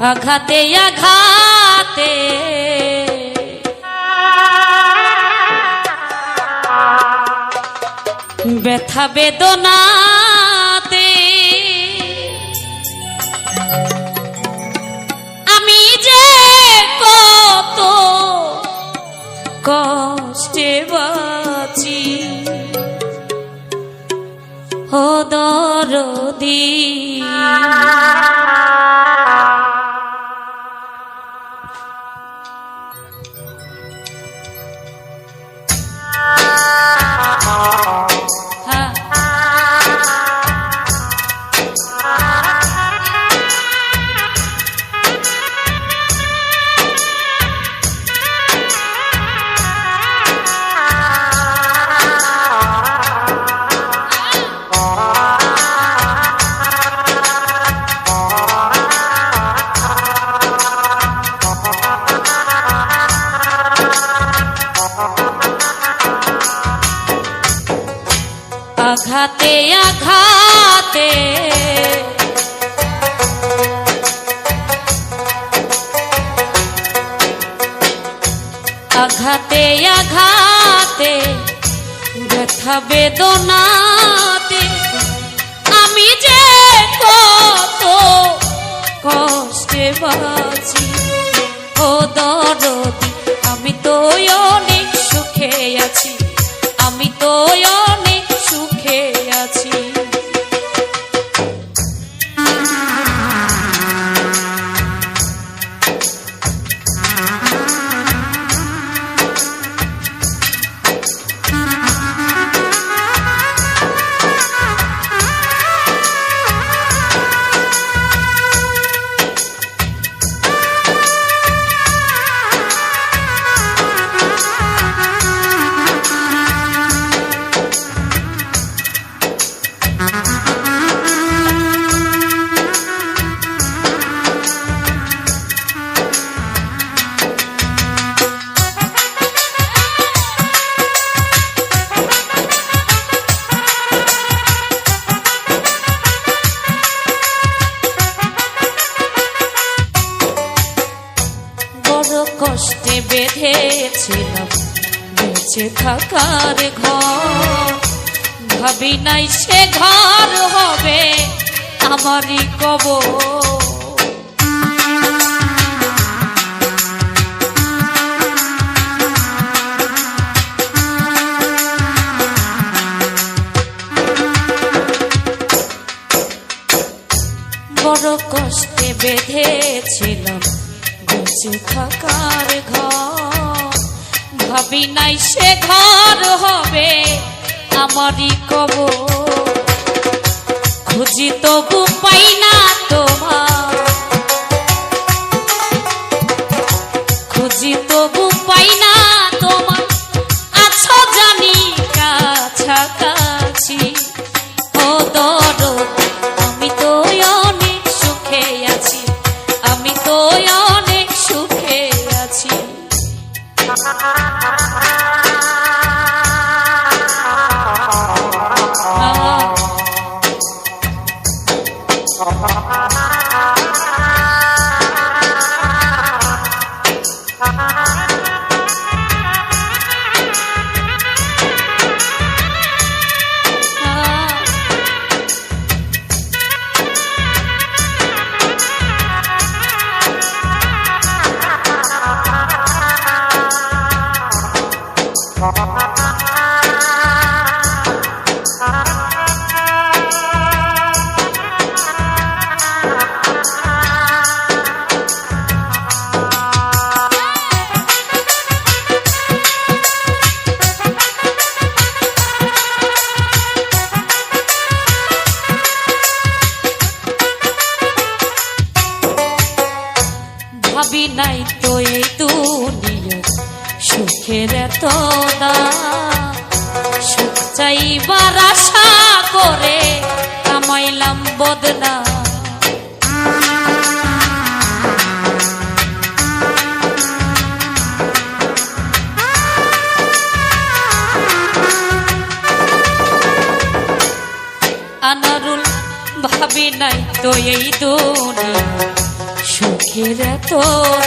আঘাতে আঘাতে ব্যথা বেদনাতে আমি যে কত কষ্টে বাঁচি ও দরদি আঘাতে আঘাতে আঘাতে আঘাতে ব্যথা বেদনাতে আমি যে কত কষ্টে বাঁচি ও দরদি আমি তো অনেক সুখে আছি আমি তো অনেক সুখে আছি কষ্টে বেঁধেছিলাম বেঁচে থাকার ঘর ভাবি নাই সে ঘর হবে আমারই কবর বড় কষ্টে বেঁধেছিলাম বেঁচে থাকার ঘর ভাবি নাই সে ঘর হবে আমারই কবর খুঁজি তবু পাই না তোমার খুঁজি তবু পাই না তোমার আছো জানি কাছাকাছি ও দরদি আমি তো অনেক সুখে আছি আমি তো অনেক সুখে আছি ভাবি নাই তো এই দুনিয়ার সুখের এত দাম সুখ চাইবার আশা করে কামাইলাম বদনাম আনারুল ভাবি নাই তো এই দুনিয়া সুখের এত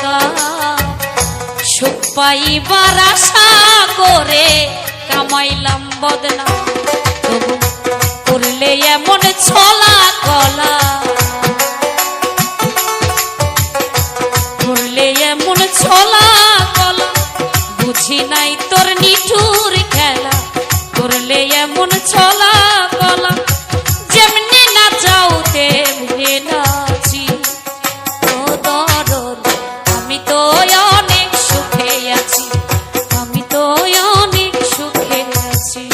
দাম, সুখ পাইবার আশা করে কামাইলাম বদনাম। তবু করলে এমন ছলা কলা, করলে এমন ছলা কলা, বুঝি নাই তোর নিঠুর খেলা। করলে এমন ছলা কলা, যেমনি না যাও তেমনি নাচি। ও দরদ, আমি তো অনেক সুখে আছি, আমি তো অনেক সুখে আছি।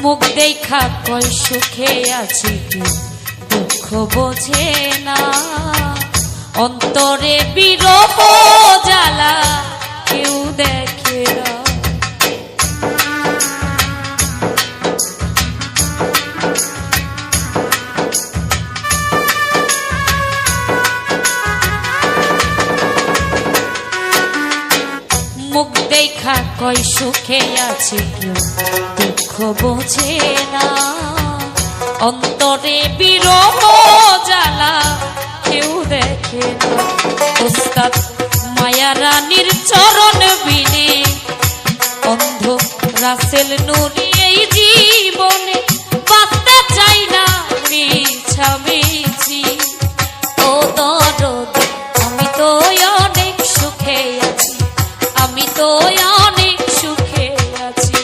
মুখ দেখা কই সুখে আছি, দুঃখ বোঝে না। অন্তরে বিরহ জ্বালা কেউ দেখে না। মুখ দেখা কই সুখে আছে, কেউ দুঃখ বোঝে না। অন্তরে বিরহ জ্বালা কেউ দেখে না। ওস্তাদ মায়া রানীর চরণ বিনে, অন্ধ রাসেল নুরি এই জীবনে বাঁচতে চাই না মিছামিছি। ও দরদ, আমি তো অনেক সুখে আছি, আমি তো অনেক সুখে আছি।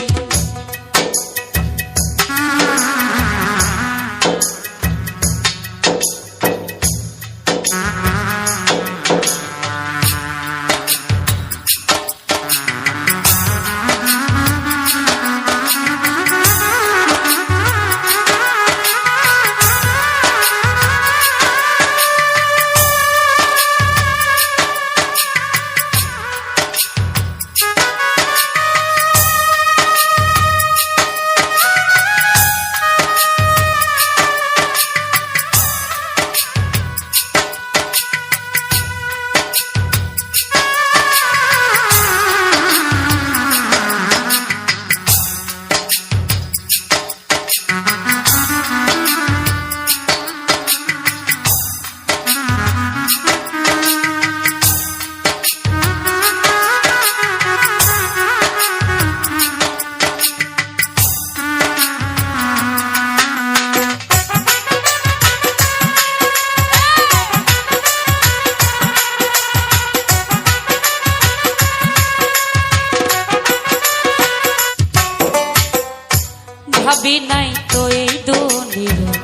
ভাবি নাই তো এই দুনিয়ার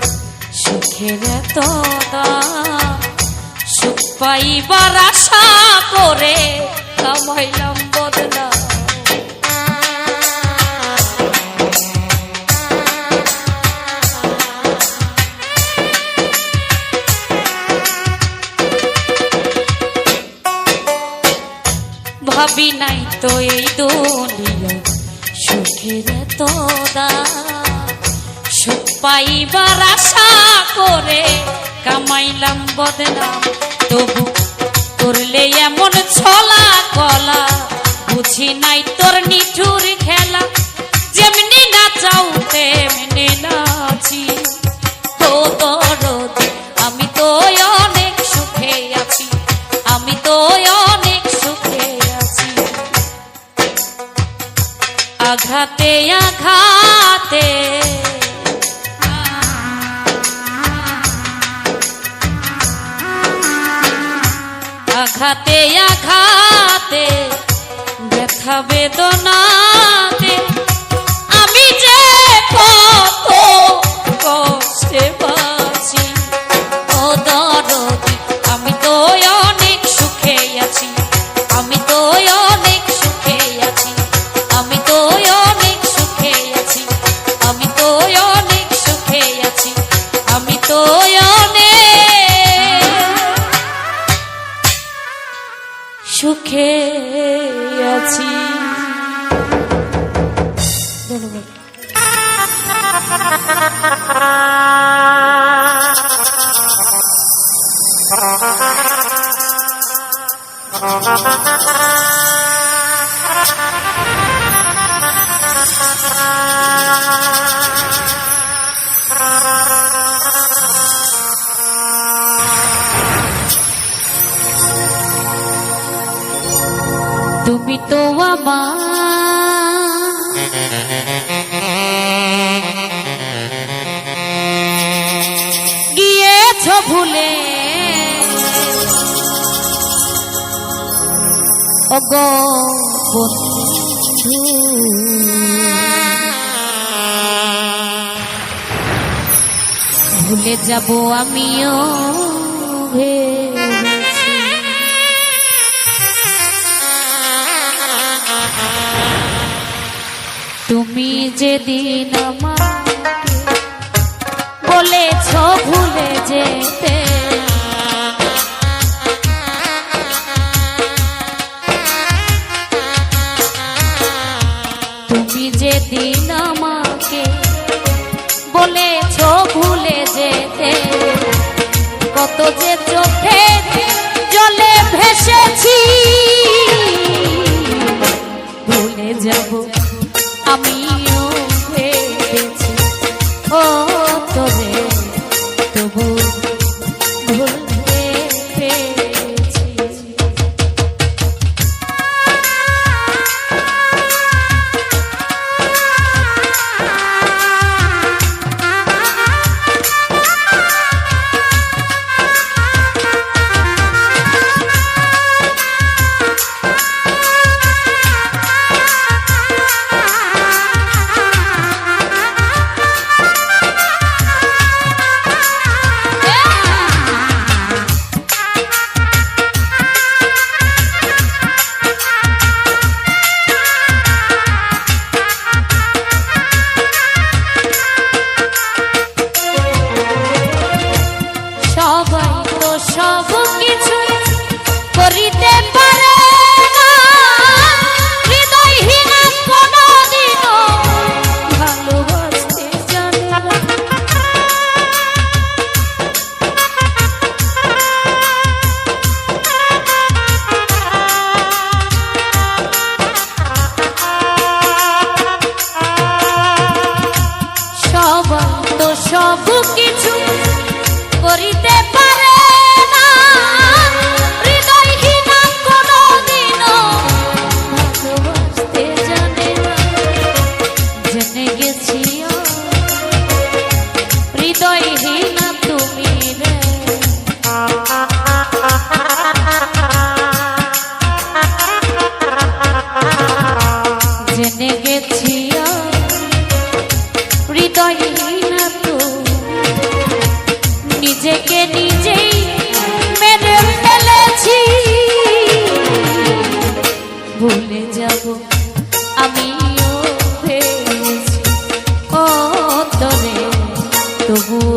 সুখের এত দাম, সুখ পাইবার আশা করে কামাইলাম বদনাম। ভাবি নাই তো এই দুনিয়ার সুখের এত দাম, সুখ পাইবার আশা করে কামাইলাম বদনাম। তবু করলে এমন ছলা কলা, বুঝি নাই তোর নিঠুর খেলা। যেমনি না চাও তেমনি নাচি। ব্যথা বেদনাতে আমি যে কত কষ্টে বাঁচি। ও দরদি আমি তো অনেক সুখে আছি, আমি তো অনেক সুখে আছি, আমি তো অনেক সুখে আছি, আমি তো অনেক সুখে আছি, আমি তো অনেক সুখে আছি। ধন্যবাদ। তুমি তো আমার গিয়েছ ভুলে, ওগো বন্ধু ভুলে যাব আমিও ভেবেছি। তুমি যেদিন আমাকে বলেছ ভুলে যেতে, তুমি যেদিন আমাকে বলেছ ভুলে যেতে, কত যে চোখে জলে ভেসেছি। ভুলে যাব আমিও ভেবেছি, ও তোরে তবু ভুলতে পেরেছি। সব কিছু করিতে পারে না, হৃদয়হীন কোনদিনও ভালোবাসতে জানে না। সবাই তো সব কিছু করিতে পারে, জেনে গেছি হৃদয়হীন তো নিজেকে নিজেই মেরে ফেলেছি। ভুলে যাব আমিও ভেবেছি, ও তোরে তবুও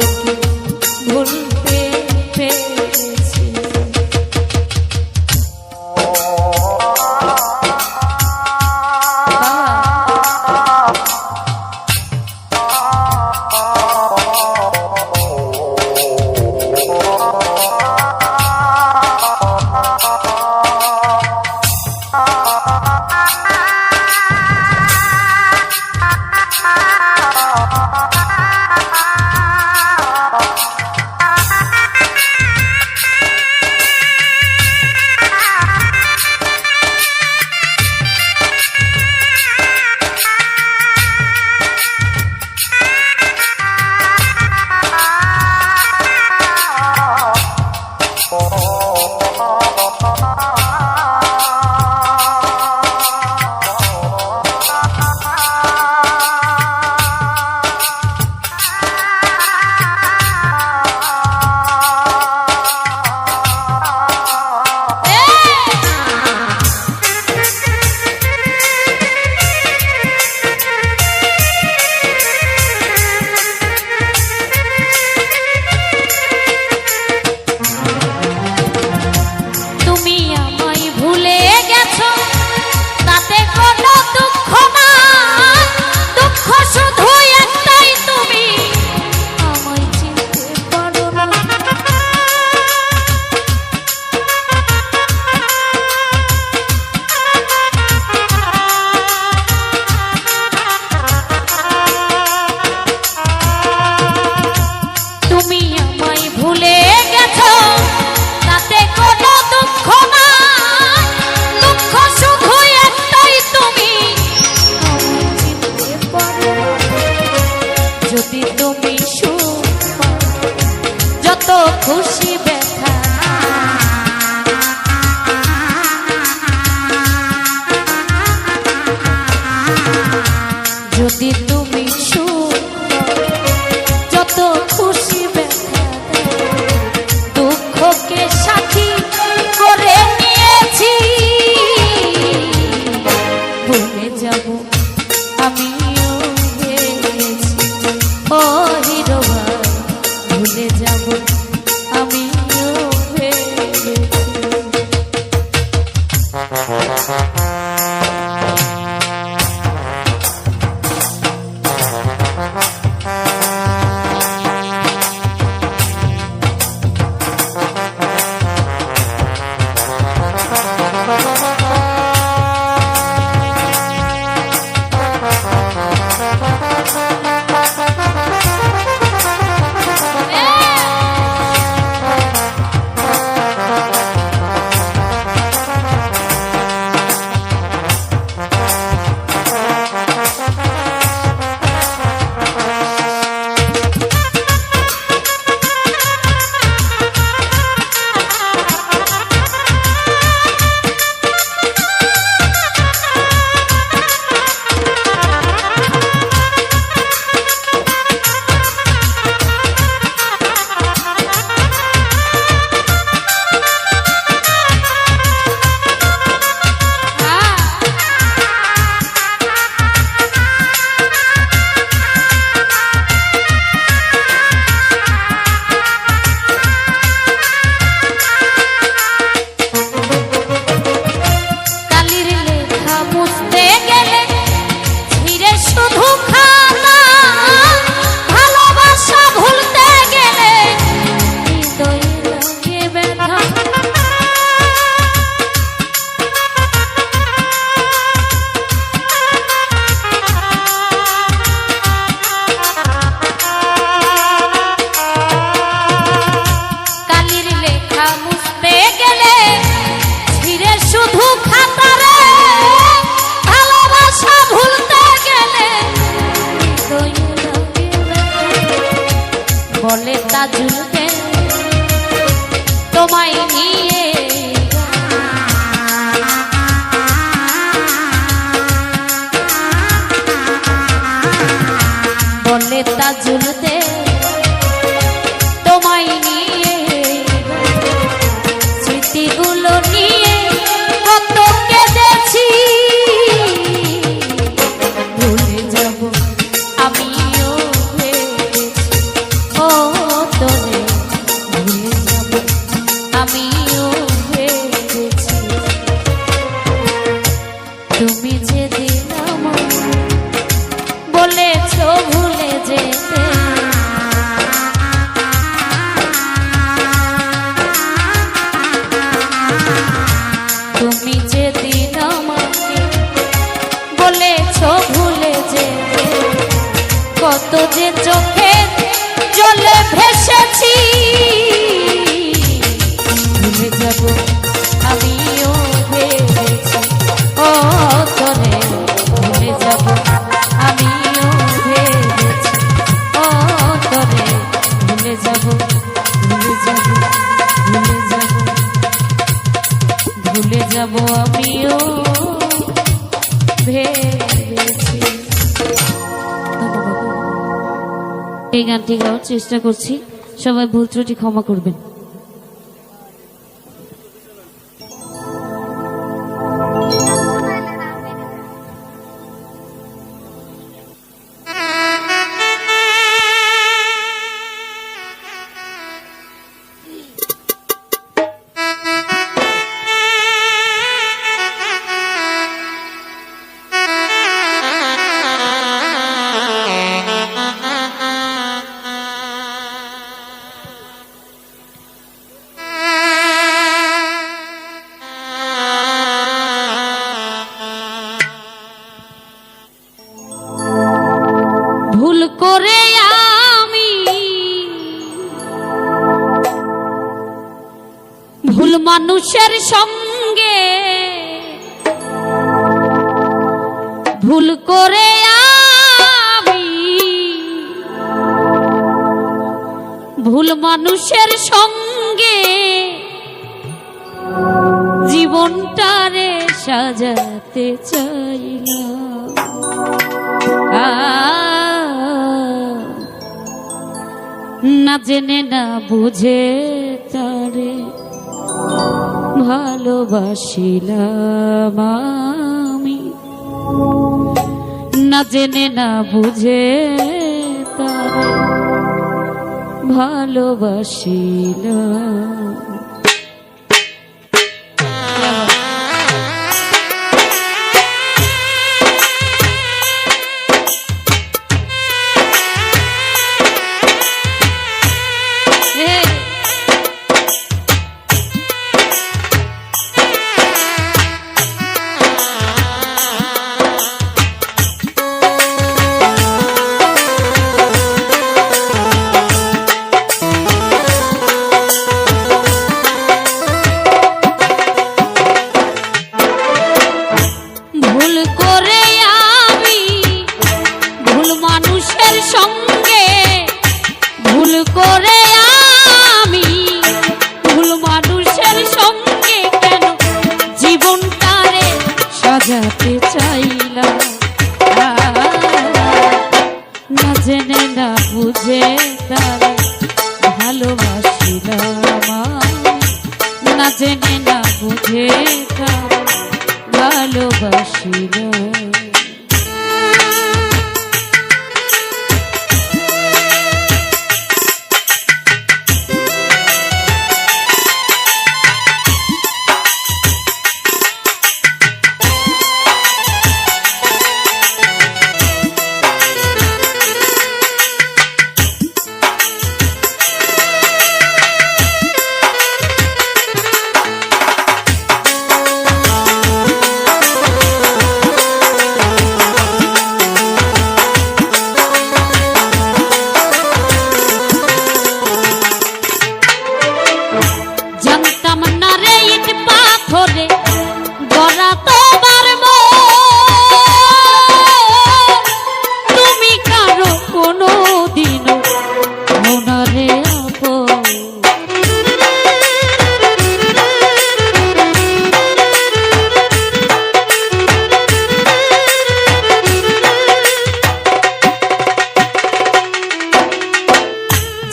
তুমি সুখ যত খুশি ব্যথা যদি তুমি সুখ যত খুশি ব্যথা দুঃখকে সাথী করে নিয়েছি ভুলে যাব আমিও ভেবেছি ও হিরো ভাই ভুলে যাব আমিও ভেবেছি বলে তাজুলকে তোমায় নিয়ে বলে তাজুলতে তোমায় নিয়ে স্মৃতিগুলো নিয়ে কত কেঁদেছি ভুলে যাব আমিও আমিও ভেবেছি তুমি যেদিন আমায় বলেছ ভুলে যেতে তুমি যেদিন আমাকে বলেছ ভুলে যেতে কত যে চোখে জলে ভেসেছি ভুলে যাব আমিও ভেবেছি ও তোরে ভুলে যাব আমিও ভেবেছি ও তোরে ভুলে যাব ভুলে যাব ভুলে যাব ভুলে যাব আমিও ভেবেছি। এই গানটি গাওয়ার চেষ্টা করছি, সবাই ভুল ত্রুটি ক্ষমা করবেন। ভুল করে আমি ভুল মানুষের সঙ্গে ভুল করে আমি ভুল মানুষের সঙ্গে জীবনটারে সাজাতে চাইলাম, না জেনে না বুঝে তারে ভালোবাসিলাম আমি, না জেনে না বুঝে তারে ভালোবাসিলাম। সাজাতে চাইলাম, না জেনে না বুঝে তারে ভালোবাসিলাম, না জেনে না বুঝে তারে ভালোবাসিলাম।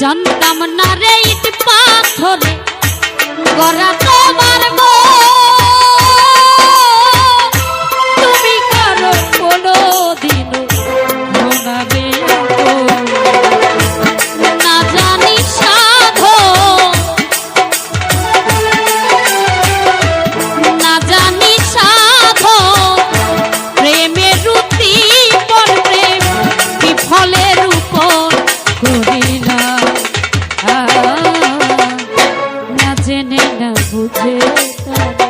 জানতাম না রে ইট পাথরে গড়া তোমার তুমি কারো কোনো দিন মনাবে না জানি সাধো, না জানি সাধো প্রেমের রুতি পর প্রেম বিফলের উপর করিলাম, না জেনে না বুঝে তারে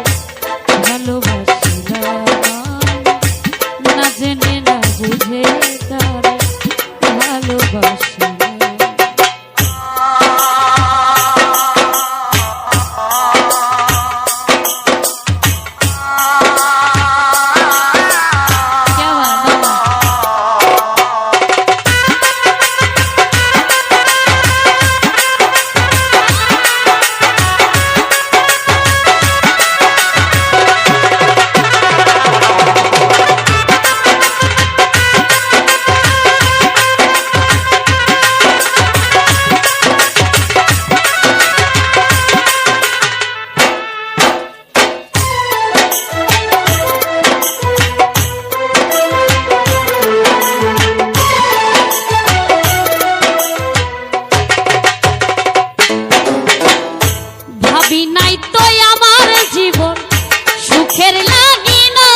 ভালোবাসিলাম, না জেনে না বুঝে তারে ভালোবাসিলাম। নাই তো আমার জীবন সুখের লাগি না,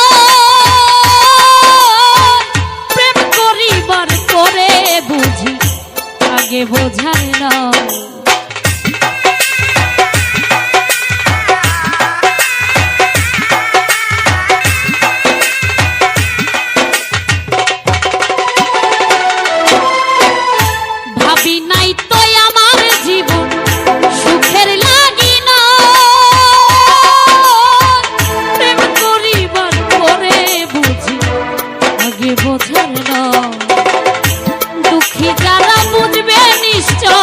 প্রেম করিবার করে বুঝি আগে বোঝায় না, ভাবি নাই তো আমার জীবন সুখের লাগি না, প্রেম করিবার পরে বুঝি আগে বোঝার না, দুঃখী যারা বুঝবে নিশ্চয়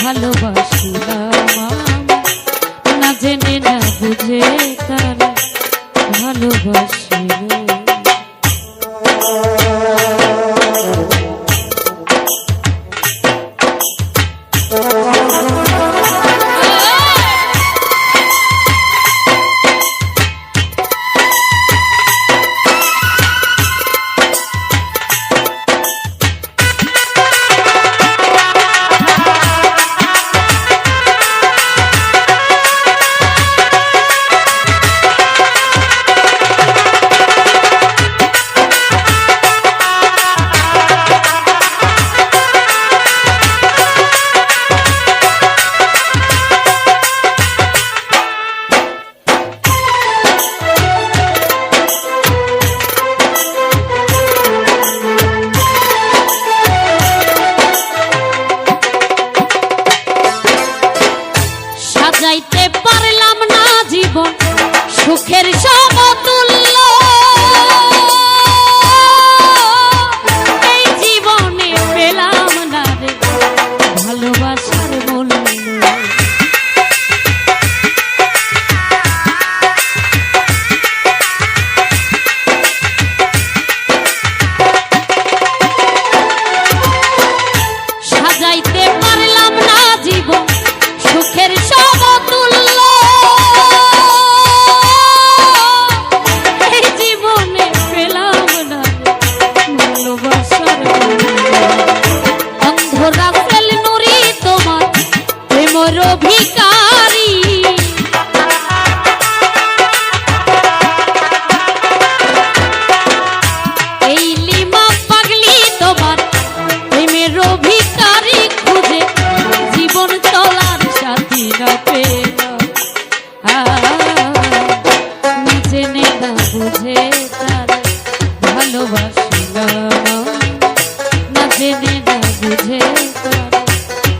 ভালোবাসিলাম না জেনে না বুঝে তার ভালোবাসিল। সাজাইতে পারলাম না জীবন সুখের সমতুল্য, এই জীবনে পেলাম না রে ভালোবাসার মূল্য। সাজাইতে পারলাম না জীবন সুখের সমতুল্য, এই জীবনে পেলাম না ভালোবাসার অন্ধরা ফেল নুরি তোমার প্রেমর ভিখারি। এই লিমা পাগলি তোমার প্রেমের ভিখারি, খুঁজে জীবন চলার সাথী না পেলাম, না জেনে না বুঝে তার ভালোবাসিলাম, না জেনে না বুঝে তার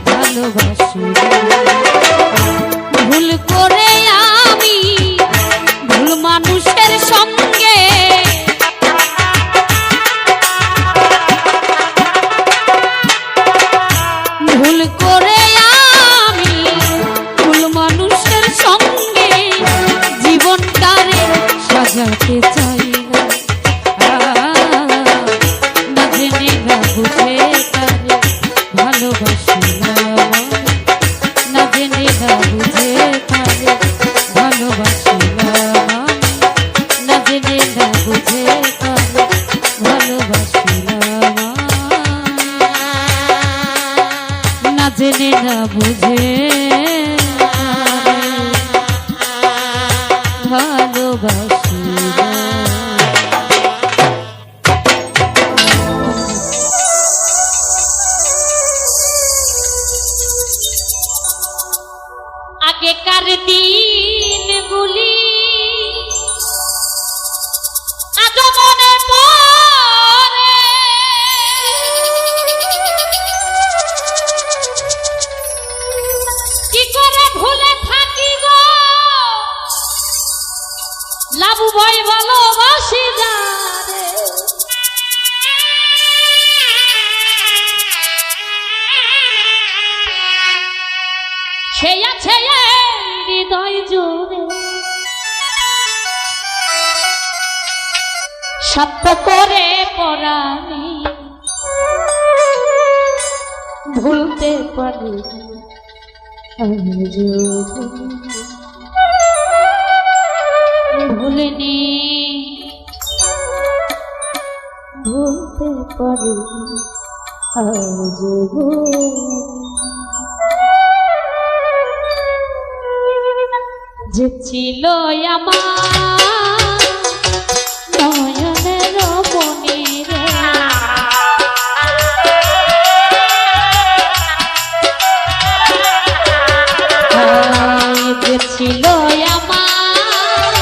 ভালোবাসিলাম। ভুল করে আমি ভুল মানুষের সঙ্গে ভুল করে আমি ভুল মানুষের সঙ্গে জীবনটারে সাজাতে চাই না জেনে না বুঝে তারে ভালোবাসিলাম, না জেনে না বুঝে তারে ভালোবাসিলাম, না জেনে না বুঝে তারে ভালোবাসিলাম, না জেনে না বুঝে ভালোবাসিলাম। আগেকার দিনগুলি আজ মনে পড়ে, কি করে ভুলে থাকি গো লাবু ভাই ভালোবাসি যারে। সে আছে হৃদয় জুড়ে সত্য করে পরাণে, ভুলতে পারি ভুলিনি, ভুলতে পারি আজ যে ছিল আমার নয়নের মনি রে, যে ছিল আমার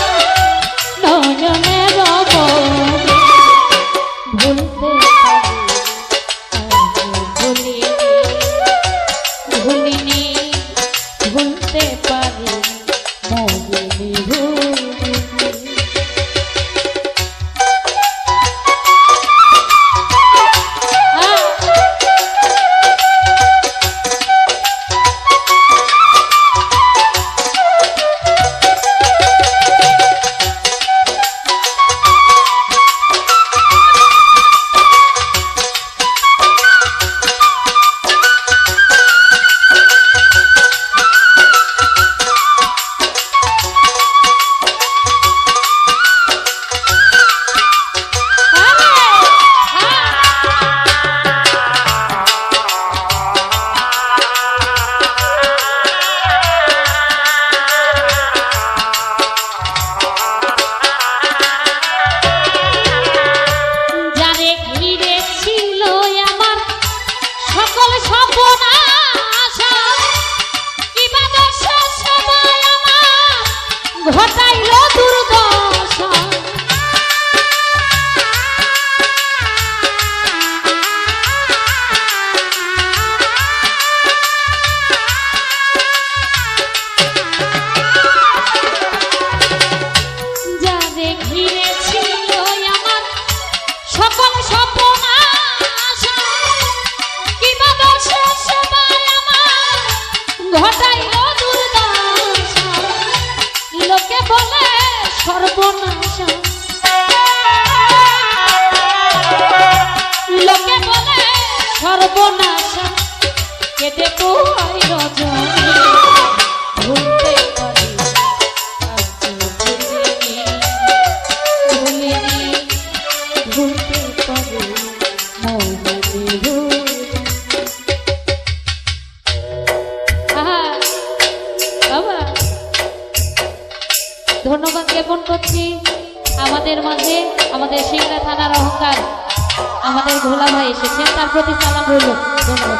নয়নের মনি, ভুলতে পারি ভুলিনি, ভুলতে পারি মগিনি ভুলিনি। ঘটাইল দুর্দশা লোকে বলে সর্বনাশা লোকে বলে সর্বনাশা কেটে পোহাই রজনী ভুলতে পারি আজ ভুলিনি ভুলতে পারি ধন্যবাদ জ্ঞাপন করছি আমাদের মাঝে আমাদের সিংড়া থানার অহংকার আমাদের ভোলা ভাই এসেছেন তার প্রতি সালাম রইল ধন্যবাদ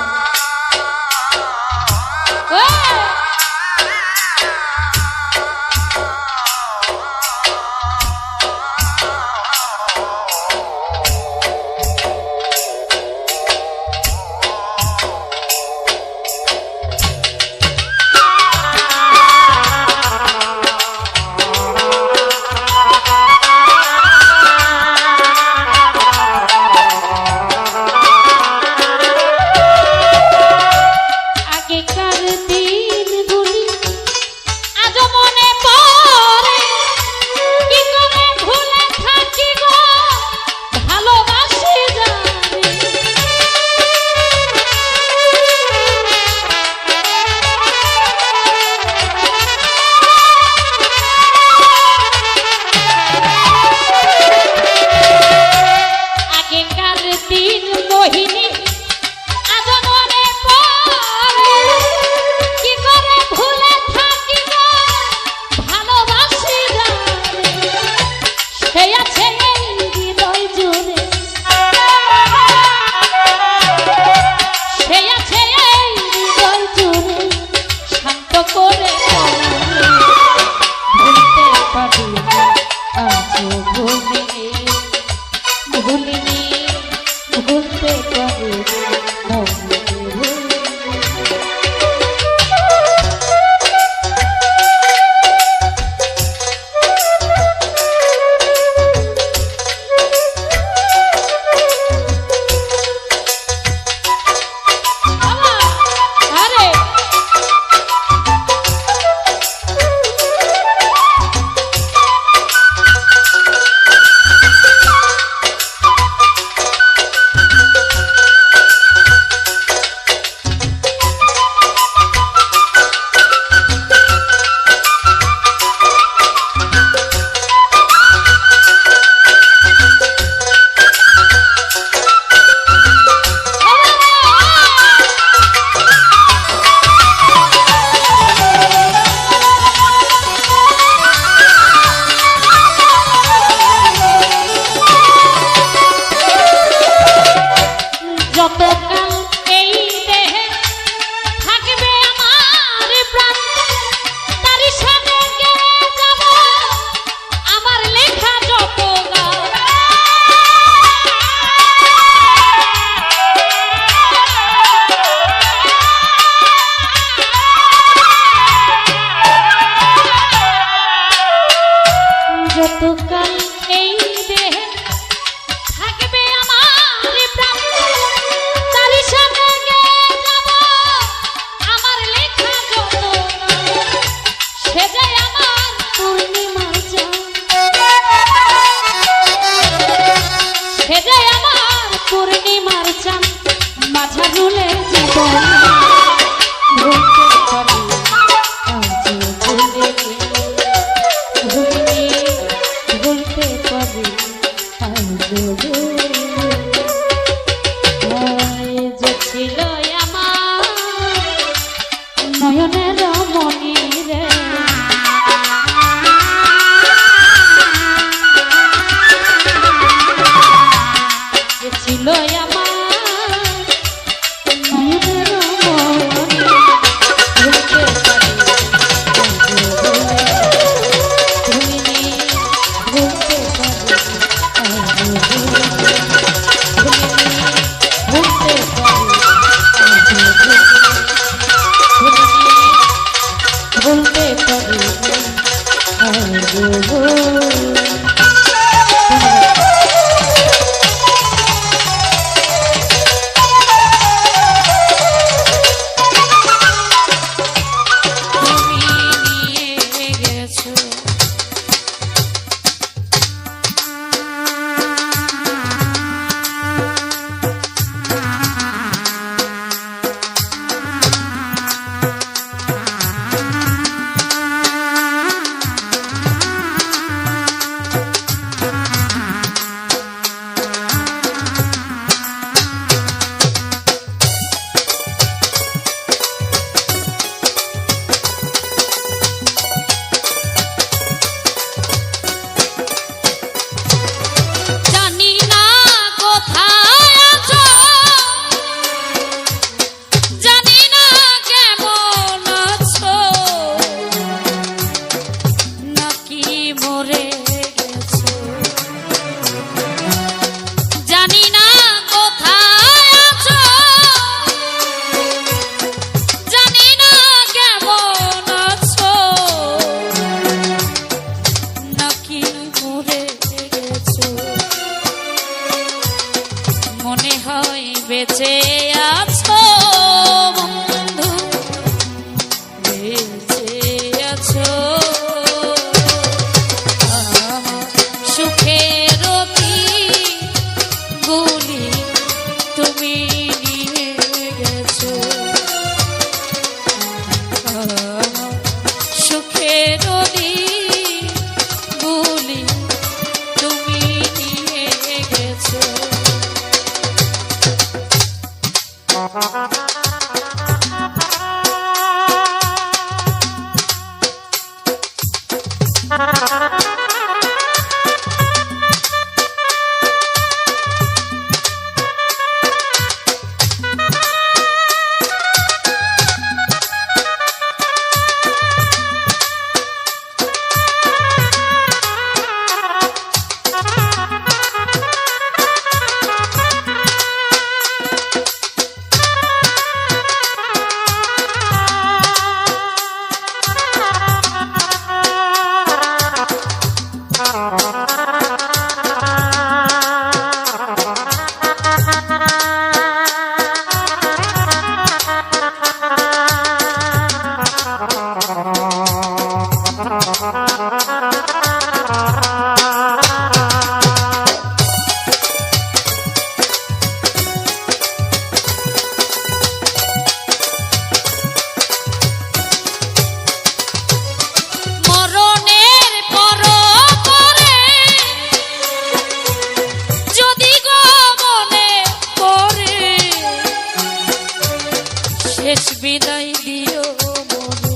দিও মোরে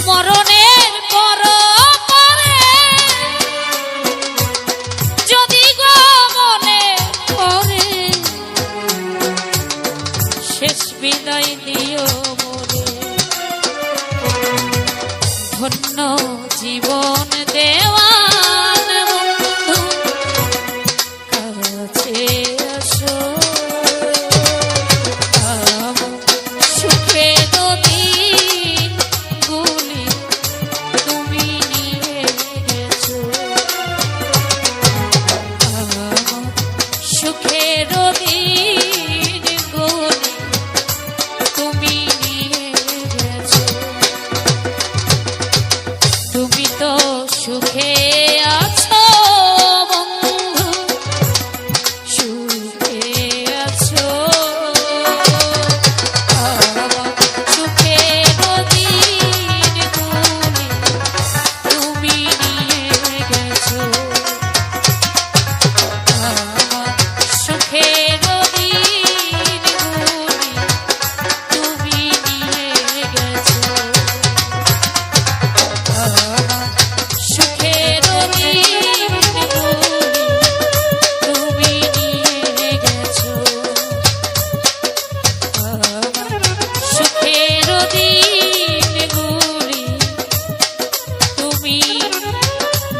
মরণের পর পরে যদি গো মনে পড়ে শেষ বিদায় দিও মোরে ধন্য জীবন দেওয়ান বন্ধু কাছে আসো সুখে দিন গুলি তুমি নিয়ে গেছো সুখের দিন গুলি তুমি নিয়ে গেছো তুমি তো সুখে আছো বন্ধু সুখে আছো সুখের দিন গুলি তুমি নিয়ে গেছো সুখের দিন গুলি তুমি নিয়ে গেছো সুখের দিন তুমি নিয়ে গেছো সুখের দিনগুলি তুমি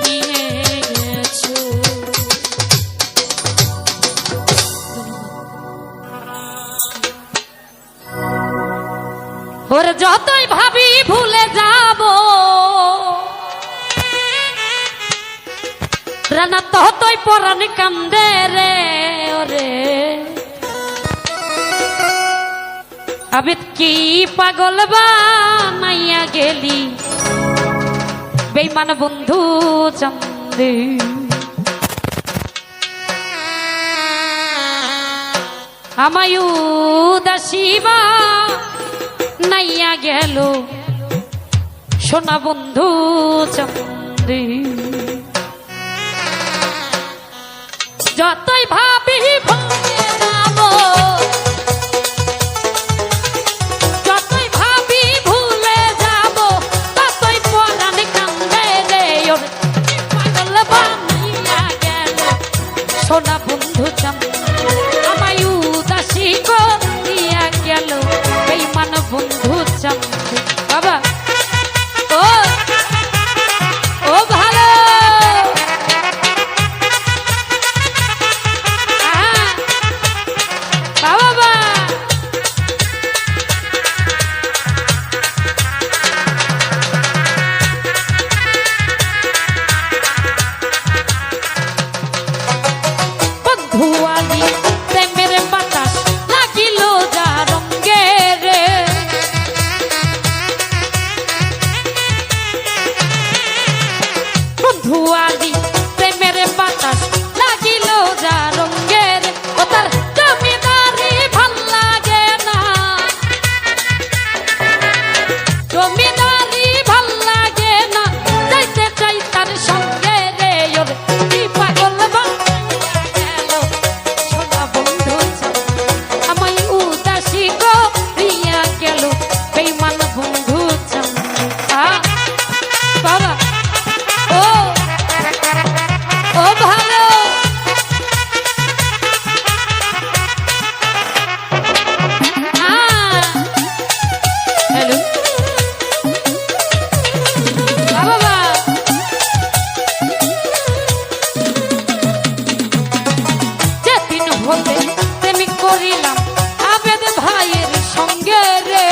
নিয়ে গেছো ওর যতই ভাবি ভুলে যাব রানা ততই পরাণ কান্দে রে ওরে আবিদ কি পাগল বানাইয়া গেলি বেঈমান বন্ধু চন্দে আমায় উদাসীবা নাইয়া গেল সোনা বন্ধু চন্দে যতই ভাবি ভুলে যাব যতই ভাবি ভুলে যাব ততই পরাণ কান্দে রে ওর পাগল বানাইয়া গেল সোনা বন্ধু চন্দে আমায় উদাসী করিয়া গেল বেঈমান বন্ধু চন্দে বাবা ও ও ভালো বাবা বন্ধুয়ালি প্রেমের বাতাস লাগিল যা রঙ্গে রে বন্ধুয়ালি প্রেমের বাতাস লাগিল যা রঙ্গে রে ও তার জমিদারি ভাল লাগে না জমিদারি ভাল লাগে না যাইতে চাই তার সঙ্গে রে ওর কি পাগল বানাইয়া গেল সোনা বন্ধু চন্দে আমায় উদাসী করিয়া গেল বেঈমান বন্ধু চন্দে বাবা ও ও ভালো হ্যালো বাবা যেদিন হতে প্রেমিক করিলাম আবেদ ভাইয়ের সঙ্গে রে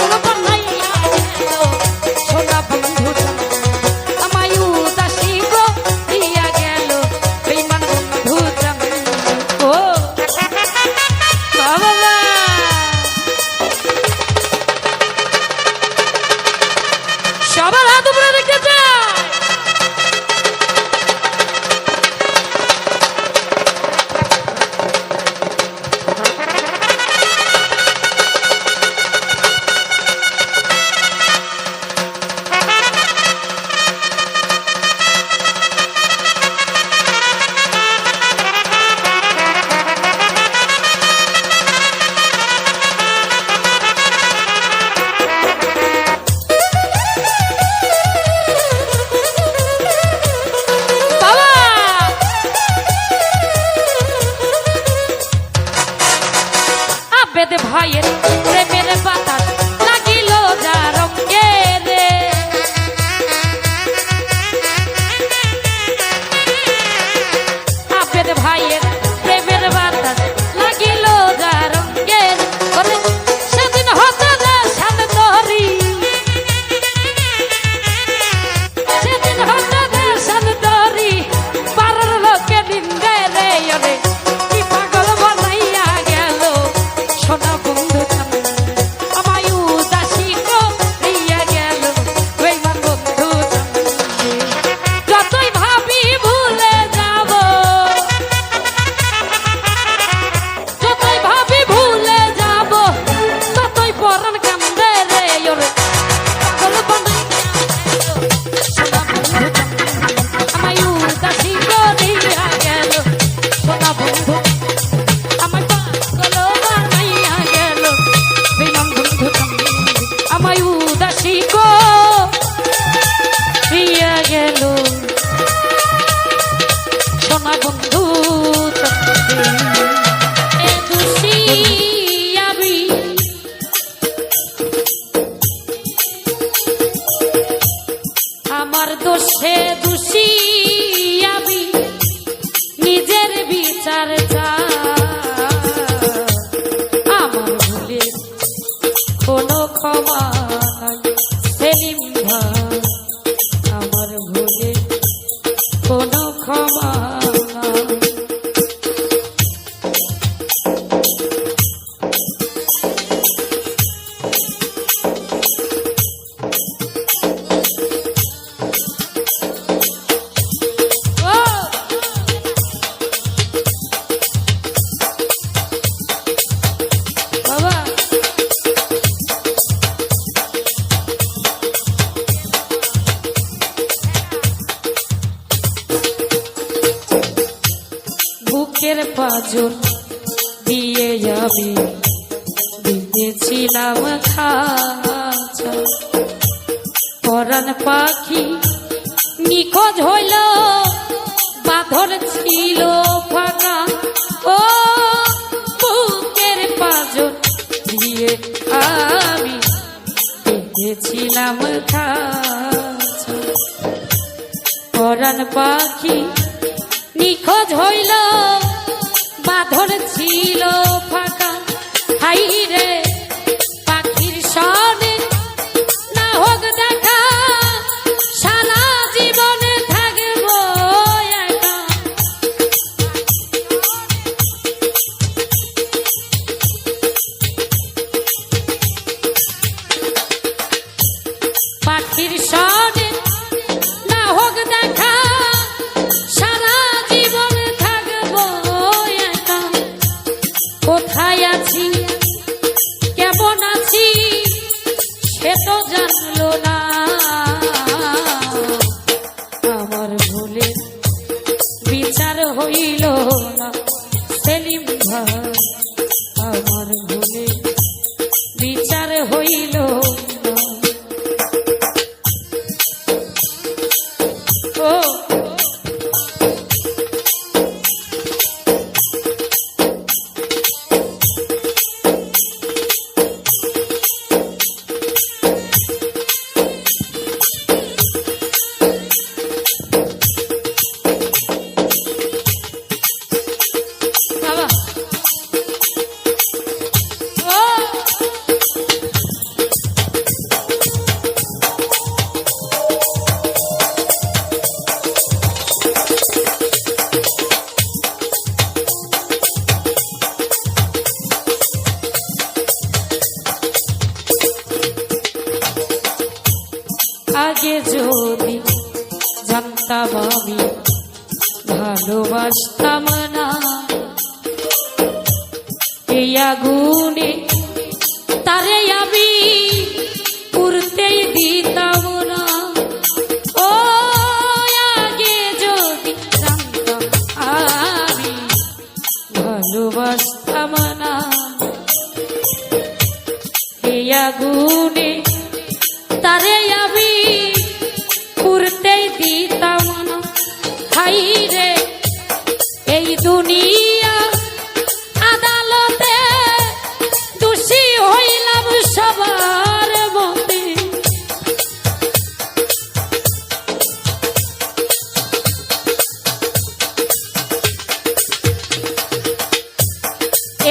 পাগল বানাইয়া গেল সোনা বন্ধু আমায় উদাসী গো দিয়া গেল বেঈমান বন্ধু ও বাবা সবার হাত উপরে রেখে যায় ভাইয়ের প্রেমের বাতাস লাগিল যা রঙে রে আবেদ ভাইয়ের প্রেমের বাতাস লাগিল যা রঙে রে সেদিন হতে রে শান্তরি সেদিন হতে রে শান্তরি পাড়ার লোকে নিন্দে রে রে কি পাগল বানাইয়া গেল সোনা বন্ধু আমায় উদাসী করিয়া গেল বেঈমান বন্ধু যতই ভাবি ভুলে যাব যতই ভাবি ভুলে যাব ততই পরাণ কান্দে রে ওরে পাগল বানাইয়া গেল সোনা বন্ধু আমায় উদাসী করিয়া গেল সোনা বন্ধু আমায় পাগল বানাইয়া গেল বেঈমান বন্ধু আমায় উদাসী করিয়া গেল সোনা বন্ধু এ দোষী আমি আমার দোষে দোষী আমি নিজের বিচার আমার ভুলে কোনো ক্ষমা নাই সেলিম ভাই আমার ভুলে কোনো ক্ষমা নাই ও বাবা বুকের পাঁজর দিয়ে যাবে দিতেছিলাম খাঁচা পরাণ পাখি নিখোঁজ হইল বাঁধর ছিল ফাঁকা ও বুকের পাঁজর দিয়ে আমি দিতেছিলাম খাঁচা পরাণ পাখি নিখোঁজ হইল বাঁধর ছিল ফাঁকা হাই রে পাখির সনে না হোক দেখা সারা জীবনে থাকব একা পাখির সনে না হোক দেখা সারা জীবন থাকব একা কোথায় আছি কেমন আছি সে তো জানলো না আমার ভুলে বিচার হইল না সেলিম ভাই আমার ভুলে বিচার হইল না ও বাবা ও আগে যদি জানতাম আমি ভালোবাসতাম না এই আগুনে তারে আমি পুরতেই দিতাম না ও আগে যদি জানতাম আমি ভালোবাসতাম না এই আগুনে তারে আমি পুরতেই দিতাম না হাই রে এই দুনিয়া আদালতে দোষী হইলাম সবার মতে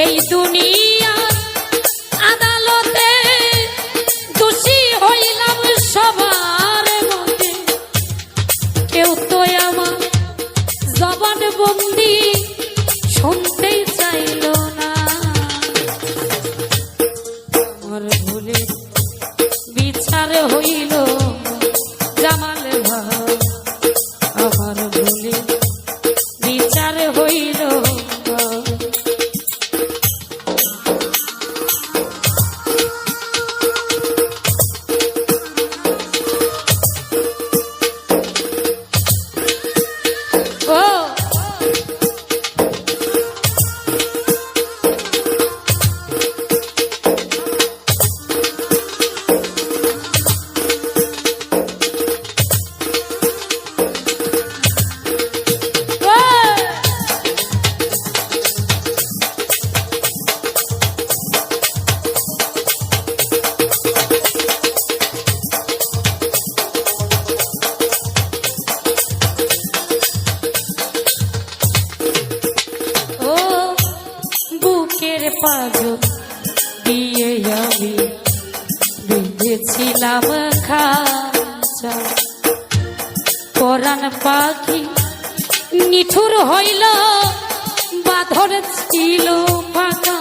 এই দুনিয়া আদালতে দোষী হইলাম সবার মতে কেউ তো আমার জবান বন্দি শুনতেই চাইল না আমার ভুলে বিচার হইল জামাল ভাই আমার ভুলে বিচার হইল পাজর দিয়ে আমি বেঁধেছিলাম খাঁচা পরাণ পাখি নিঠুর হইল বাঁধর ছিল ফাঁকা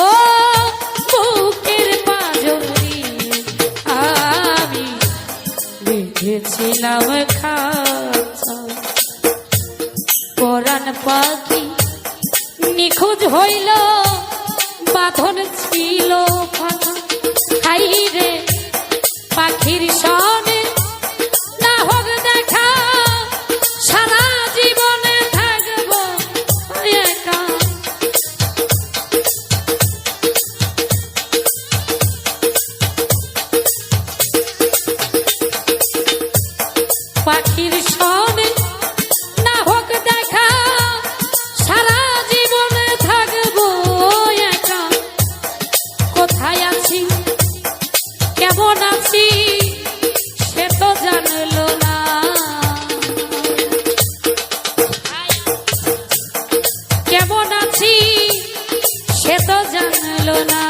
ও বুকের পাজর দিয়ে আমি বেঁধেছিলাম খাঁচা পরাণ পাখি নিখোঁজ হইল বাঁধন ছিল ফাঁকা হাই রে পাখির সনে না হোক দেখা সারা জীবনে থাকব একা পাখির সনে না হোক দেখা সারা জীবনে থাকবো একা কোথায় আছি কেমন আছি সে তো জানলো না কেমন আছি সে তো জানলো না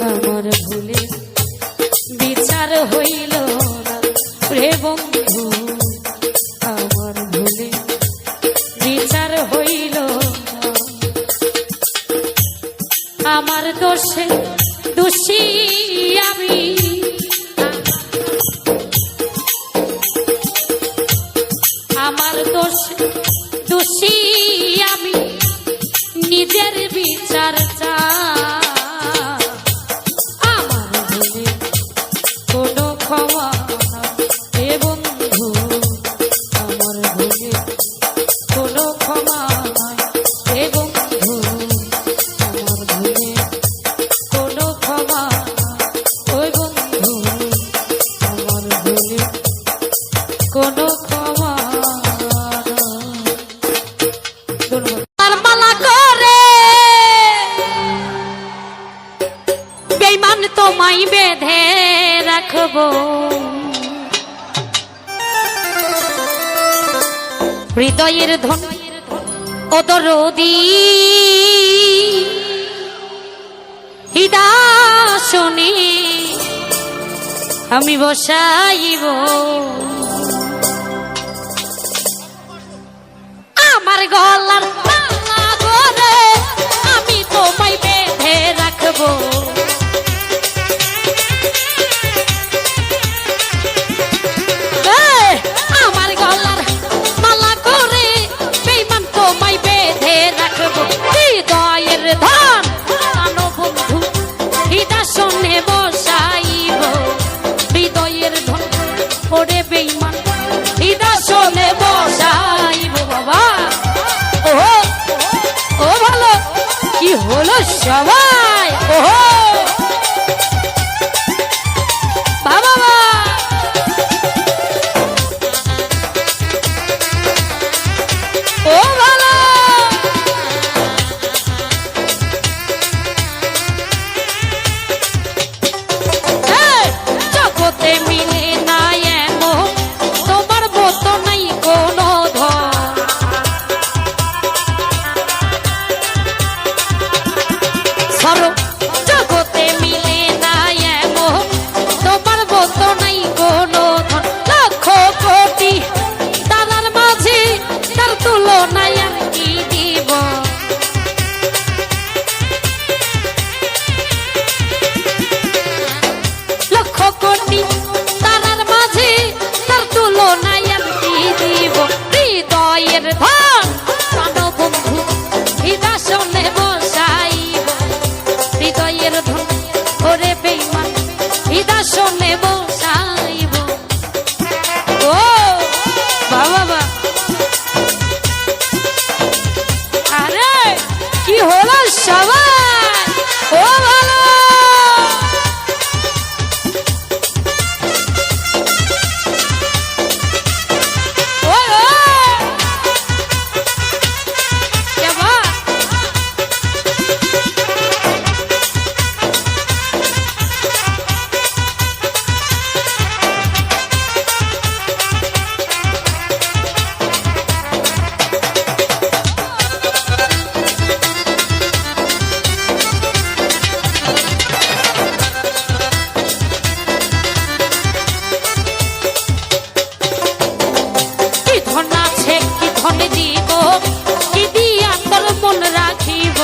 আমার ভুলে বিচার হইল না রে বন্ধু আমার ভুলে বিচার হইল না আমার দোষে দোষী আমি আমার দোষে দোষী আমি নিজের বিচার চাই আমার ভুলে কোনো ক্ষমা হে বন্ধু আমার ভুলে কোনো ক্ষমা হে বন্ধু আমার ভুলে কোনো ক্ষমা ওই বন্ধু আমার ভুলে কোনো ক্ষমা মালা করে বেঈমান তোমায় বেঁধে রাখবো হৃদয়ের ধন ও দরদি হৃদাসনে আমি বসাইব আমার গলার মালা করে আমি তোমায় বেঁধে রাখবো সবাই ওহো বাবা ও ভালো এই, জগতে মিলে না এমন তোমার মতো নাই কোনো ধন সরো জগতে মিলে না এমন তোমার মতো নাই কোনো ধন লক্ষ কোটি তারার মাঝে তার তুলনায় আর কি দিব লক্ষ কোটি তারার মাঝে তার তুলনায় আর কি দিব হৃদয়ের ধন প্রাণবন্ধু হৃদাসনে বসাইব হৃদয়ের ধন ওরে বেঈমান হৃদাসনে বসাইব ও বাবা আরে কি হলো সবাই ও ভালো ওই ওই কে বা কি ধন আছে কি ধন দিব কি দিয়া তোর মন রাখিব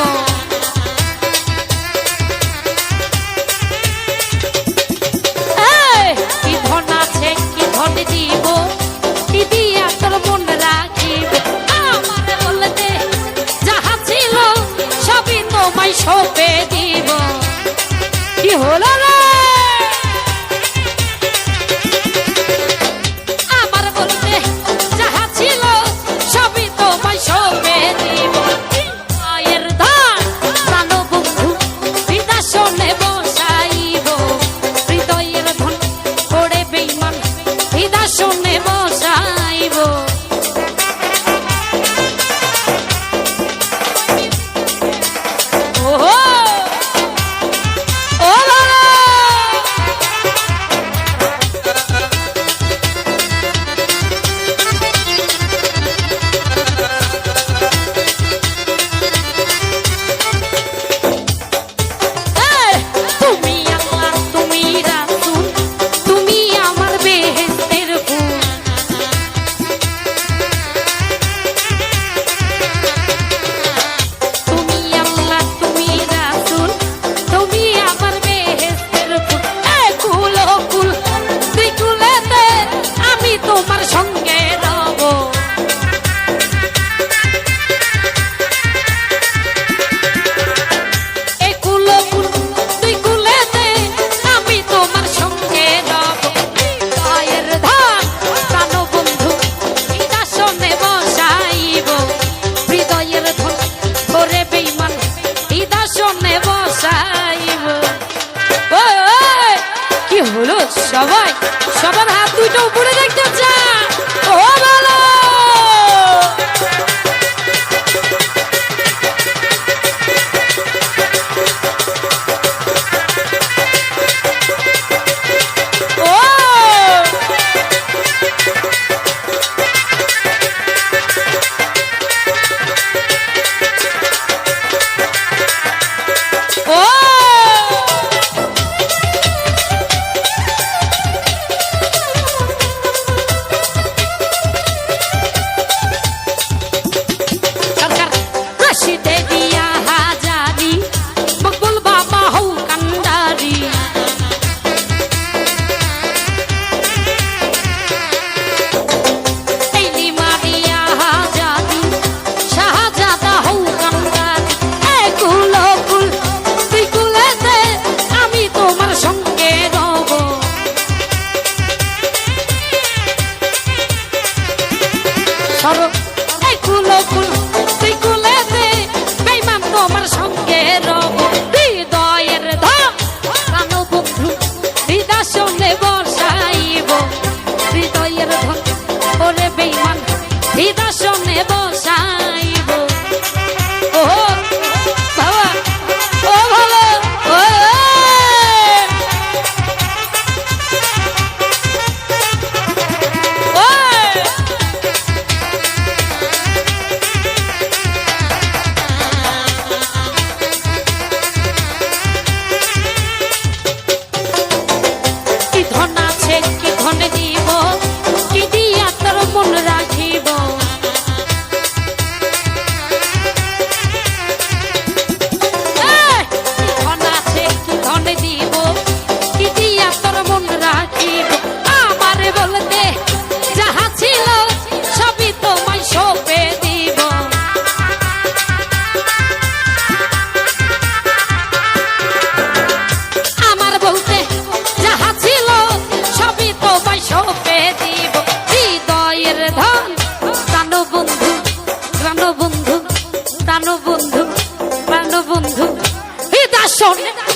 এই, কি ধন আছে কি ধন দিব কি দিয়া তোর মন রাখিব আমার বলতে যাহা ছিল সবই তোমায় সঁপে দিব কি হলো রে আমার বলতে যাহা ছিল সবই তোমায় সঁপে দিব মায়ের ধান প্রাণবন্ধু হৃদাসনে বসাইব হৃদয়ের ধন ওরে বেঈমান হৃদাসনে বসাইব ওহো ও বাবা এই, তুমি আল্লাহ তুমি রাসূল তুমি আমার বেহেশতের ফুল তুমি আল্লাহ তুমি রাসূল তুমি আমার বেহেশতের ফুল এই কুল ও কুল দুই কুলেতে আমি তোমার সঙ্গে রব এই কুল ও কুল দুই কুলেতে আমি তোমার সঙ্গে রব হৃদয়ের ধন প্রাণবন্ধু হৃদাসনে বসাইব হৃদয়ের ধন ওরে বেঈমান হৃদাসনে বসাইব ওই ওই কি হলো সবাই সবার হাত দুইটা উপরে দেখতে চা ও ভালো ও ও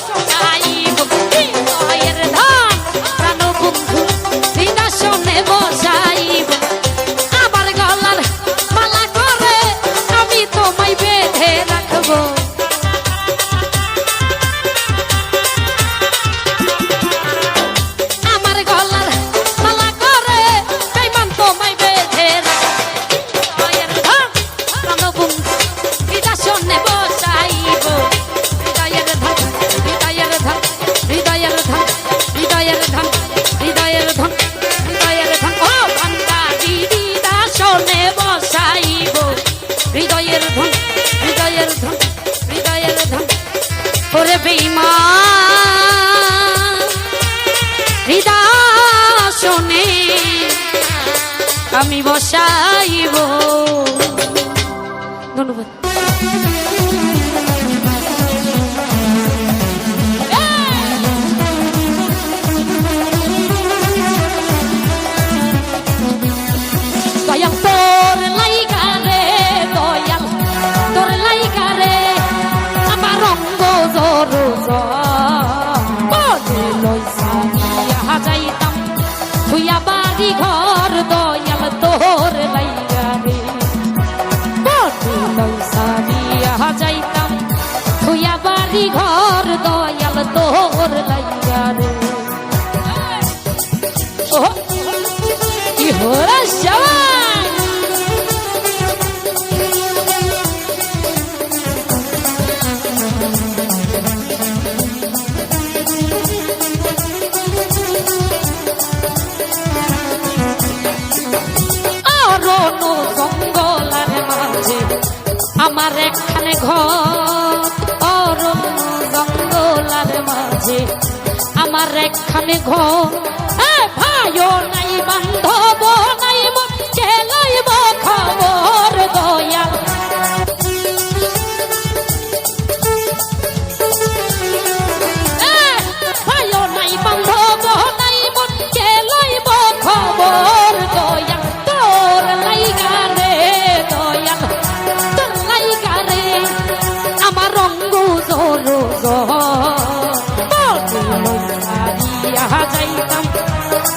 শোনাইব হৃদয়ের ধান প্রাণ বন্ধু হৃদয় বসাইব আমার গলার মালা করে আমি তোমায় বেঁধে রাখবো আমার গলার মালা করে বেঈমান তোমায় বেঁধে রাখবো হৃদয়ের ধান প্রাণ বন্ধু হৃদয় বসাইব হৃদয়ের ধান হৃদয়ের ধান হৃদয়ের ধান হৃদয়ের ধান হৃদয়ের ধান হৃদয়ের ধান ও ভান্ডারি হৃদয় বসাইব হৃদয়ের ধান হৃদয়ের ধান হৃদয়ের ধান ওরে বেঈমান হৃদয় শোনে আমি বসাইব ধন্যবাদ দয়াল তোর লাইগা রে দয়াল তোর লাইগা রে আমার রঙ্গ জরু বলে লইয়া যাইতাম তুইয়া বাড়ি ঘর দয়াল তোর লাইগা রে বলে লইয়া যাইতাম তুইয়া বাড়ি ঘর দয়াল তোর লাইগা রে ও কি হরা সবাই অরণ্য জঙ্গলার মাঝে আমার একখানে ঘর অরণ্য জঙ্গলার মাঝে আমার একখানে ঘর ভাইও নাই বান্ধব নাই কে লইব খবর দয়াল ভাইও নাই বান্ধব নাই কে লইব খবর দয়াল তোর লাইগা রে দয়াল তোর লাইগা রে আমার রঙ্গ জোর যাইতাম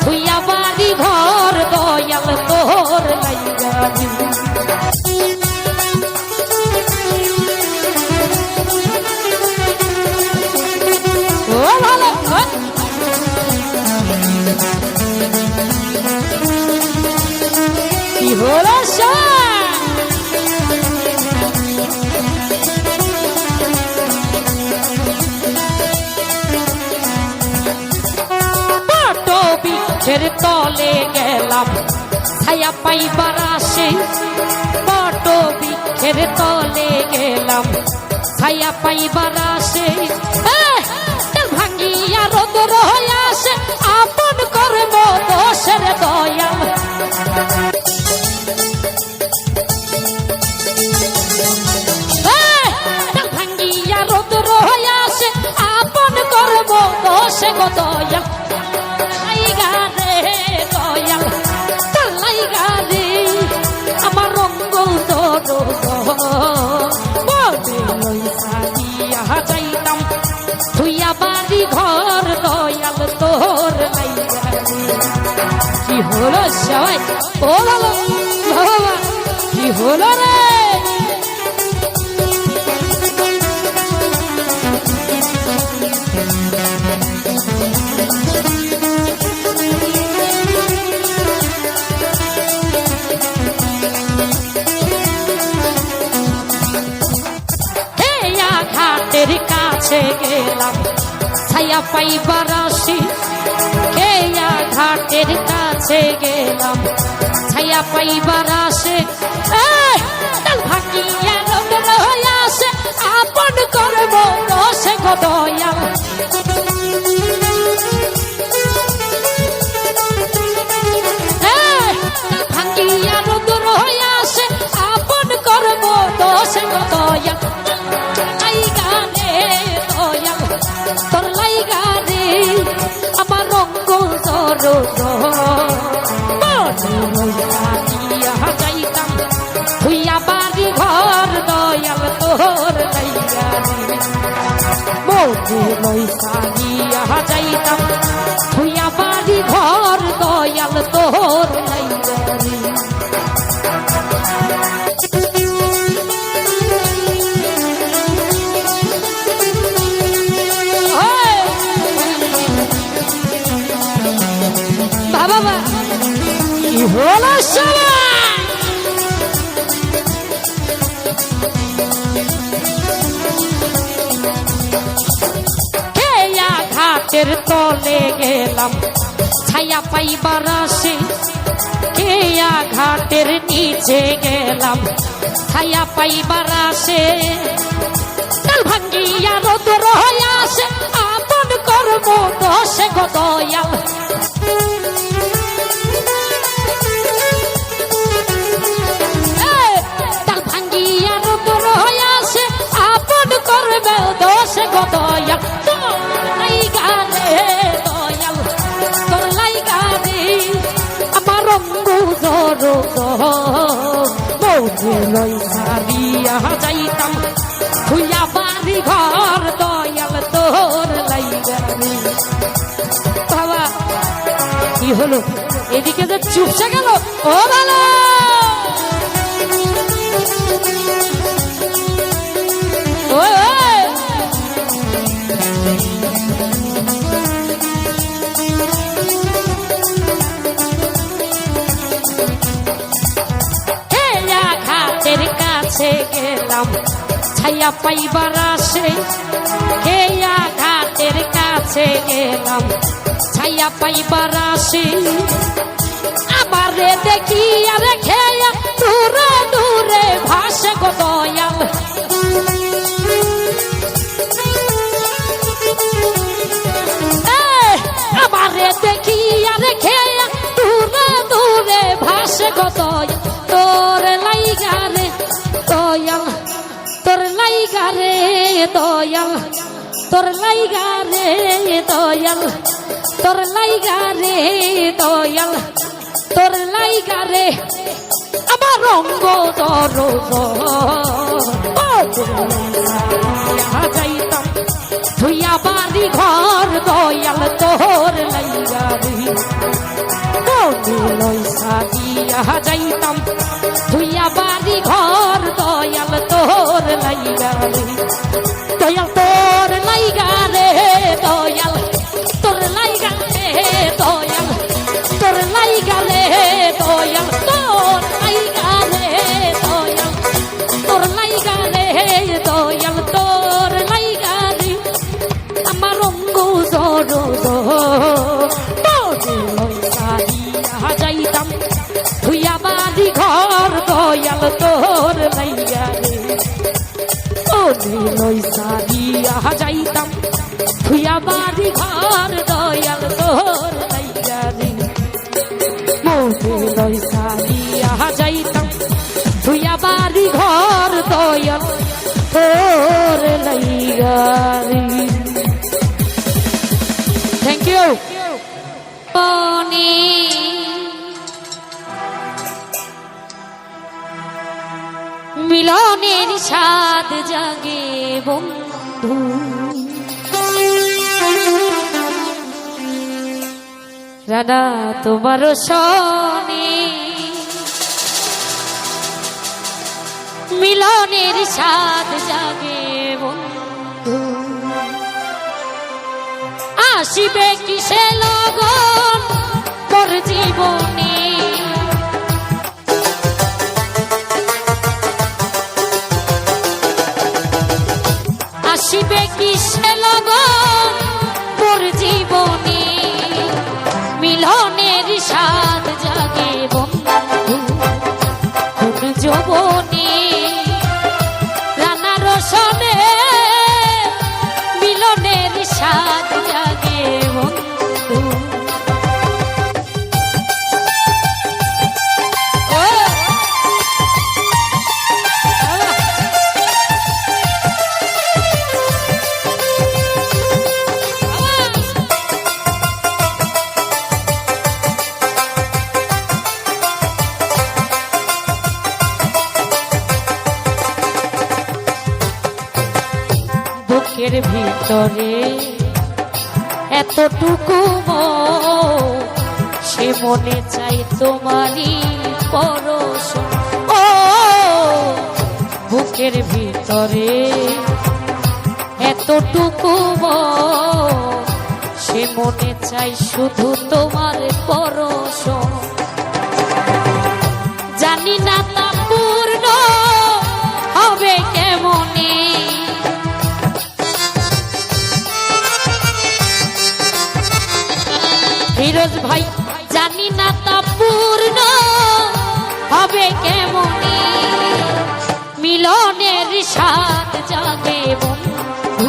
তুইয়া বাড়ি ঘর দয়াল তোর লাইগা ও ভালো কি হলো বৃক্ষের তলে গেলাম ছায়া পাইবার আসে বট বৃক্ষের তলে গেলাম ছায়া পাইবার আসে ভাঙ্গিয়া রোদর হয়ে আসে আপন কর্ম দোষের দয়াল ভাঙ্গিয়া রোদর হয়ে আসে আপন কর্ম দোষে গো দয়াল আমার রঙ্গ যাইতাম তুইয়া বাড়ি ঘর দয়াল তোর লাইগা কি হলো সবাই ও ভালো বাবা কি হলো রে কাছে গেলাম ছায়া পাইবার আসি কেয়া ঘাটের কাছে গেলাম ছায়া পাইবার আসে ভাঙিয়া রোদর হয়ে আসে আপন করব রসে গো দয়াল ভাঙিয়া রোদর হয়ে আসে আপন করব রসে গো দয়াল তোর লাইগা রে আমার রঙ্গ জর যাইতাম তুইয়া বাড়ি ঘর মনে লইসা নিয়া যাইতাম থুইয়া বাড়ি ঘর দয়াল তোর লাইগারি বাবা কি হলো সবাই ঘাটের তলে গেলাম ছায়া পাইবার আসে কেয়া ঘাটের নিচে গেলাম ছায়া পাইবার আসে কাল ভাঙ্গিয়া রোদর হয়ে আসে আপন কর্ম দোষে গো দয়াল কাল ভাঙ্গিয়া রোদর হয়ে আসে আপন করবে দোষে গো দয়াল লইসারিয়া যাইতাম থুইয়া বাড়ি ঘর দয়াল তোর লাইগারি বাবা কি হলো এদিকে যে চুপসে গেল ও ভালো গেলাম ছায়া পাইবার আসে কেয়া ঘাটের কাছে গেলাম ছায়া পাইবার আসে আবারে দেখি আরে খেয়া দূরে দূরে ভাসে গো দয়াল আবারে দেখি আরে খেয়া দূরে দূরে ভাসে গো দয়াল তোর লাইগারে দয়াল তোর লাইগারে দয়াল তোর লাইগারে দয়াল তোর লাইগারে দয়াল তোর লাইগারে আমার রঙ্গ দর যাইতাম ধুইয়া বাড়ি ঘর দয়াল তোর লাইগারে লইসা দিয়া যাইতাম ধুইয়া বাড়ি ঘর দয়াল তোর লাইগারে দয়াল তোর লাইগারে দয়াল তোর লাইগারে দয়াল তোর লাইগারে দয়াল তোর লাইগারে দয়াল তোর লাইগারে দয়াল তোর লাইগারে আমার রঙ্গ জড় যাইতাম ধুইয়া বাড়ি ঘর দয়াল তোর লাইগারে ও লইসা দিয়া যাইতাম ধুইয়া বাড়ি ঘর দয়াল তোর লাইগারে মোতে লইসা দিয়া যাইতাম ধুইয়া বাড়ি ঘর দয়াল তোর লাইগারে থ্যাংক ইউ মিলনের স্বাদ জাগে বন্ধু রাধা তোমার সনে মিলনের স্বাদ জাগে বন্ধু আসিবে কিসে লগন মোর জীবনে আসিবে কিসে লগন মোর জীবনে মিলনের স্বাদ জাগে বন্ধু কোন যৌবনে রানা রসনে মিলনের স্বাদ জাগে বন্ধু বুকের ভিতরে এতটুকু সে মনে চাই তোমারই পরশ ও বুকের ভিতরে এতটুকু সে মনে চাই শুধু তোমার পরশ জানি না তা পূর্ণ হবে কেমনে ফিরোজ ভাই জানি না তা পূর্ণ হবে কেমনে মিলনের স্বাদ জাগে বন্ধু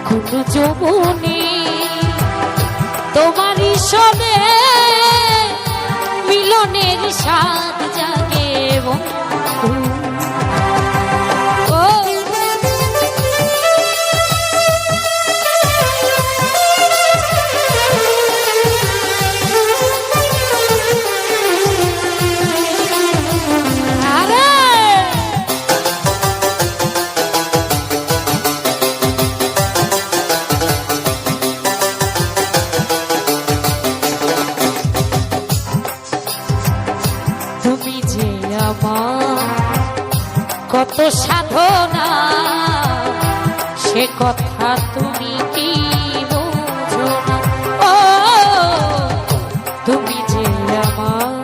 কোন যৌবনে তোমারই সবে মিলনের স্বাদ জাগে বন্ধু ও কত সাধনা সে কথা তুমি কি বোঝো না ও তুমি যে আমার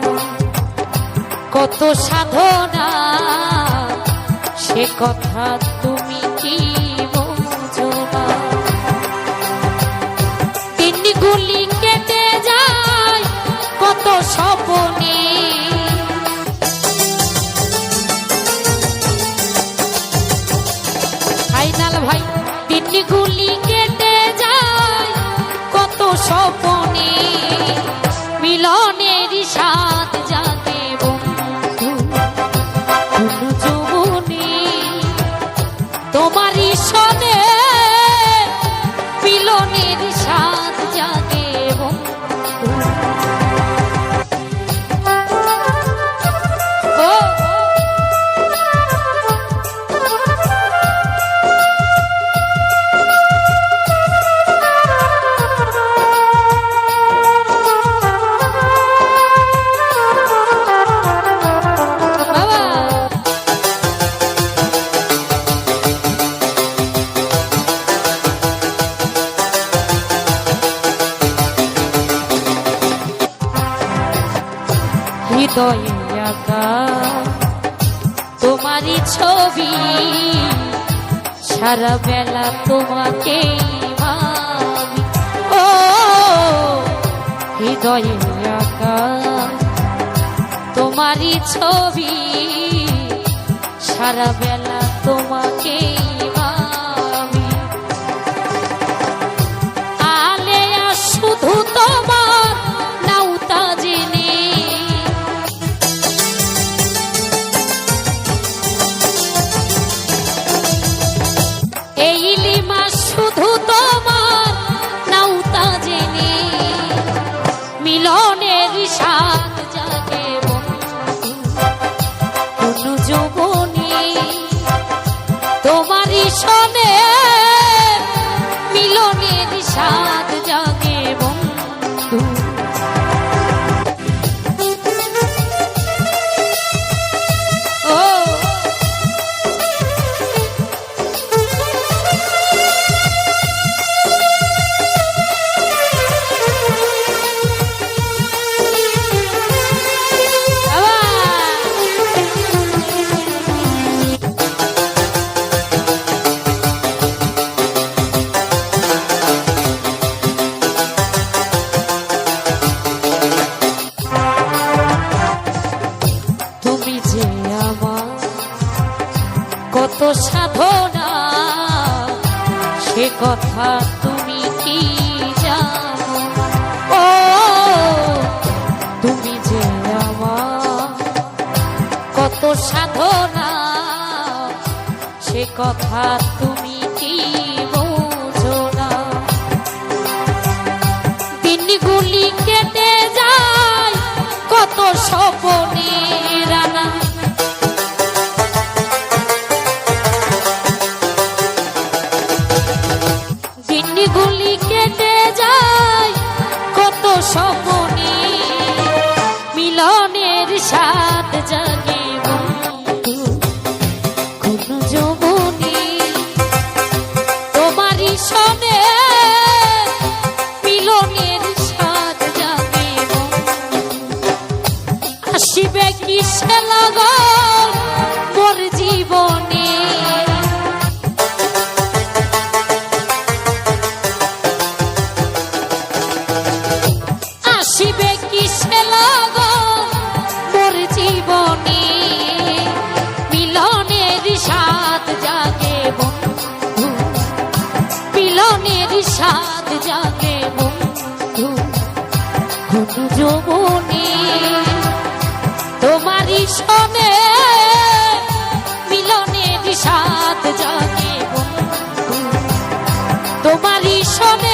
কত সাধনা সে কথা তুমি কি বোঝো না দিনগুলি কেটে যায় কত স্বপ্নে ভাই দিনগুলি কেটে যায় কত স্বপ্নে মিলনের স্বাদ জাগে বন্ধু কোন যৌবনে তোমারই সনে মিলনের স্বাদ জাগে বন্ধু ও হৃদয়ে আঁকা তোমারই ছবি সারা বেলা তোমাকে ভাবি ও হৃদয়ে আঁকা তোমারই ছবি সারা বেলা তোমাকে ভাবি আলেয়া শুধু তোমার নাউতা জেনে শুধু তোমার নাউতা জেনে মিলনের স্বাদ জাগে বন্ধু কোন যৌবনে তোমারই সনে মিলনের স্বাদ জাগে বন্ধু কত সাধনা সে কথা তুমি কি জানো ও তুমি যে আমার কত সাধনা সে কথা তুমি কি বোঝো না দিনগুলি কেটে যায় কত স্বপ্নে রানা দিনগুলি কেটে যায় কত স্বপ্নে, মিলনের স্বাদ জাগে বন্ধু কোন যৌবনে, তোমারই সনে মিলনের স্বাদ জাগে বন্ধু, আসিবে কিসে লগন মোর জীবনে। আসিবে কিসে লগন মোর জীবনে, মিলনের স্বাদ জাগে বন্ধু, মিলনের স্বাদ জাগে বন্ধু কোন যৌবনে, তোমারই সনে মিলনের স্বাদ জাগে বন্ধু, তোমারই সনে